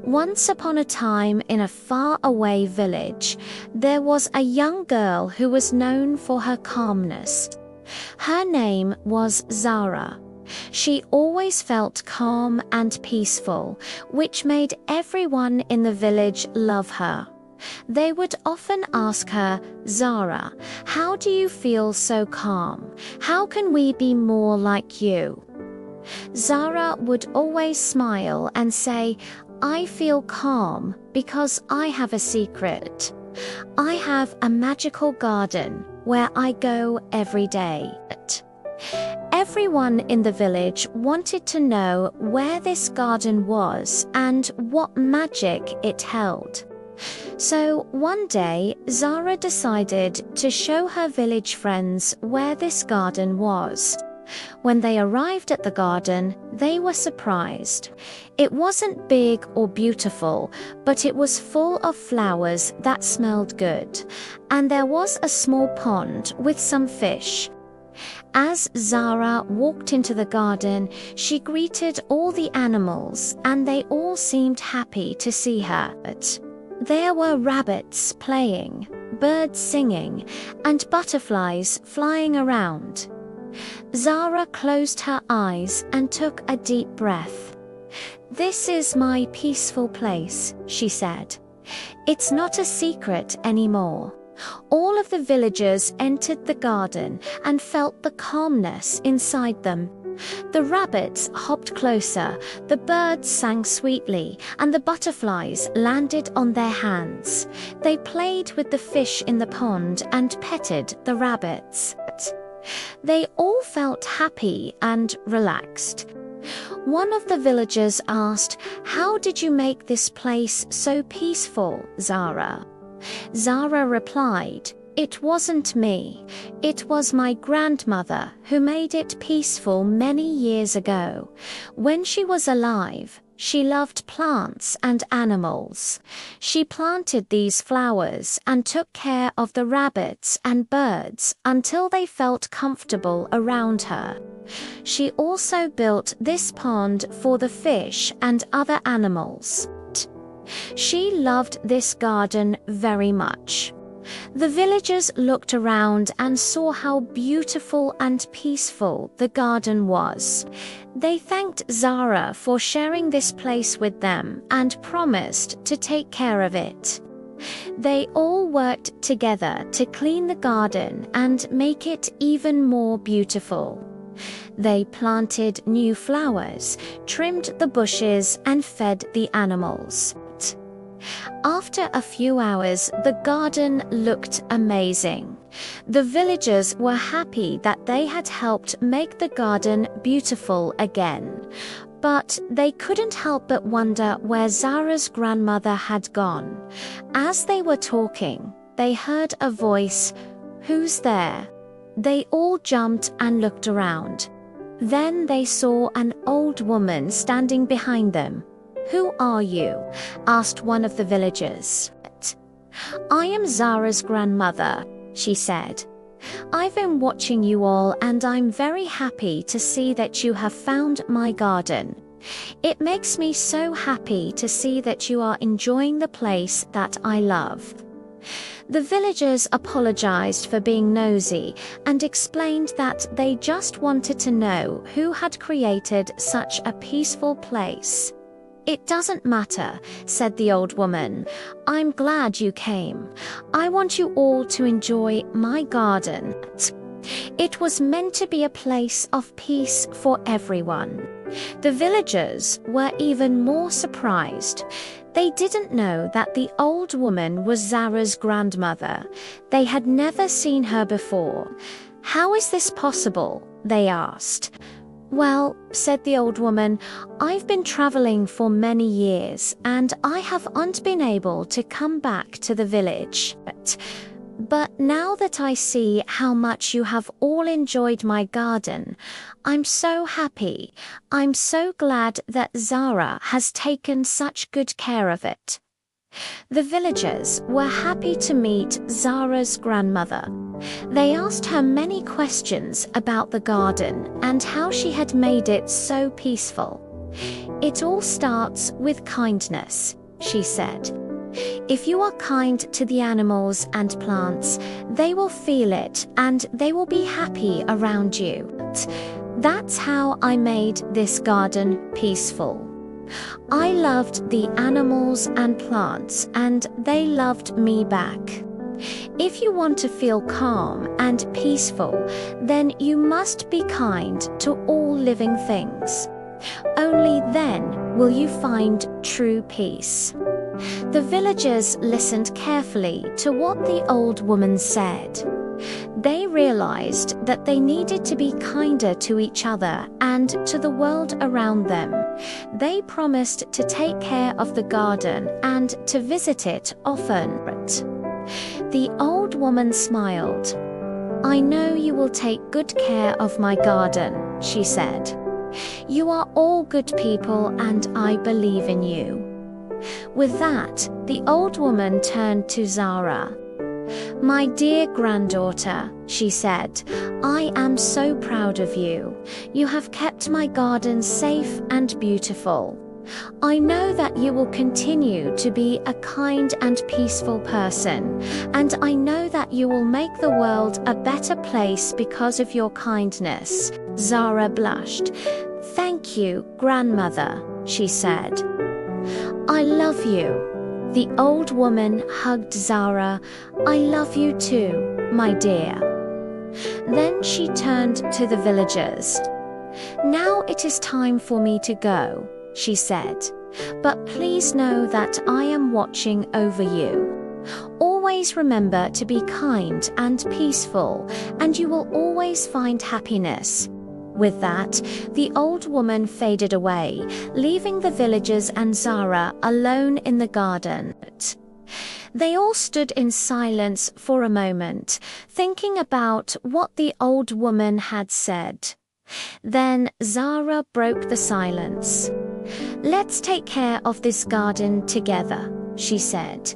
Once upon a time, in a far-away village, there was a young girl who was known for her calmness. Her name was Zara. She always felt calm and peaceful, which made everyone in the village love her. They would often ask her, "Zara, how do you feel so calm? How can we be more like you?" Zara would always smile and say, "I feel calm because I have a secret. I have a magical garden where I go every day." Everyone in the village wanted to know where this garden was and what magic it held. So one day, Zara decided to show her village friends where this garden was. When they arrived at the garden, they were surprised. It wasn't big or beautiful, but it was full of flowers that smelled good, and there was a small pond with some fish. As Zara walked into the garden, she greeted all the animals, and they all seemed happy to see her. There were rabbits playing, birds singing, and butterflies flying around. Zara closed her eyes and took a deep breath. "This is my peaceful place," she said. "It's not a secret anymore." All of the villagers entered the garden and felt the calmness inside them. The rabbits hopped closer, the birds sang sweetly, and the butterflies landed on their hands. They played with the fish in the pond and petted the rabbits. They all felt happy and relaxed. One of the villagers asked, "How did you make this place so peaceful, Zara?" Zara replied, "It wasn't me. It was my grandmother who made it peaceful many years ago. When she was alive, she loved plants and animals. She planted these flowers and took care of the rabbits and birds until they felt comfortable around her. She also built this pond for the fish and other animals. She loved this garden very much." The villagers looked around and saw how beautiful and peaceful the garden was. They thanked Zara for sharing this place with them and promised to take care of it. They all worked together to clean the garden and make it even more beautiful. They planted new flowers, trimmed the bushes, and fed the animals. After a few hours, the garden looked amazing. The villagers were happy that they had helped make the garden beautiful again. But they couldn't help but wonder where Zara's grandmother had gone. As they were talking, they heard a voice, "Who's there?" They all jumped and looked around. Then they saw an old woman standing behind them. "Who are you?" asked one of the villagers. "I am Zara's grandmother," she said. "I've been watching you all and I'm very happy to see that you have found my garden. It makes me so happy to see that you are enjoying the place that I love." The villagers apologized for being nosy and explained that they just wanted to know who had created such a peaceful place. "It doesn't matter," said the old woman. "I'm glad you came. I want you all to enjoy my garden. It was meant to be a place of peace for everyone." The villagers were even more surprised. They didn't know that the old woman was Zara's grandmother. They had never seen her before. "How is this possible?" they asked. "Well," said the old woman, "I've been traveling for many years and I haven't been able to come back to the village. But now that I see how much you have all enjoyed my garden, I'm so happy. I'm so glad that Zara has taken such good care of it." The villagers were happy to meet Zara's grandmother. They asked her many questions about the garden and how she had made it so peaceful. "It all starts with kindness," she said. "If you are kind to the animals and plants, they will feel it and they will be happy around you. That's how I made this garden peaceful. I loved the animals and plants, and they loved me back. If you want to feel calm and peaceful, then you must be kind to all living things. Only then will you find true peace." The villagers listened carefully to what the old woman said. They realized that they needed to be kinder to each other and to the world around them. They promised to take care of the garden and to visit it often. The old woman smiled. "I know you will take good care of my garden," she said. "You are all good people and I believe in you." With that, the old woman turned to Zara. "My dear granddaughter," she said, "I am so proud of you. You have kept my garden safe and beautiful. I know that you will continue to be a kind and peaceful person, and I know that you will make the world a better place because of your kindness." Zara blushed. "Thank you, grandmother," she said. "I love you." The old woman hugged Zara. "I love you too, my dear." Then she turned to the villagers. "Now it is time for me to go," she said. "But please know that I am watching over you. Always remember to be kind and peaceful, and you will always find happiness." With that, the old woman faded away, leaving the villagers and Zara alone in the garden. They all stood in silence for a moment, thinking about what the old woman had said. Then Zara broke the silence. "Let's take care of this garden together," she said.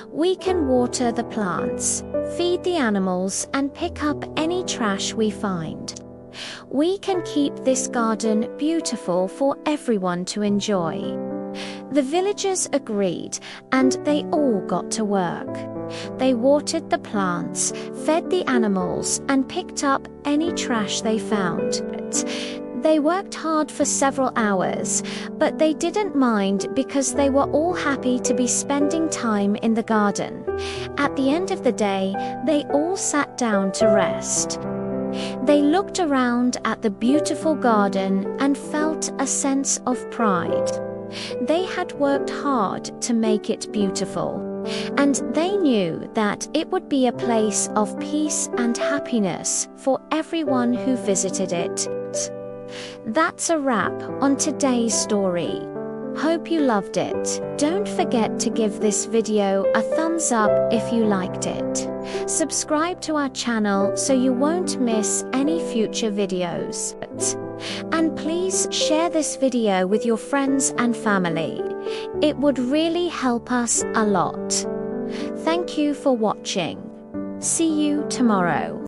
"We can water the plants, feed the animals, and pick up any trash we find. We can keep this garden beautiful for everyone to enjoy." The villagers agreed, and they all got to work. They watered the plants, fed the animals, and picked up any trash they found. They worked hard for several hours, but they didn't mind because they were all happy to be spending time in the garden. At the end of the day, they all sat down to rest. They looked around at the beautiful garden and felt a sense of pride. They had worked hard to make it beautiful, and they knew that it would be a place of peace and happiness for everyone who visited it. That's a wrap on today's story. Hope you loved it. Don't forget to give this video a thumbs up if you liked it. Subscribe to our channel so you won't miss any future videos. And please share this video with your friends and family. It would really help us a lot. Thank you for watching. See you tomorrow.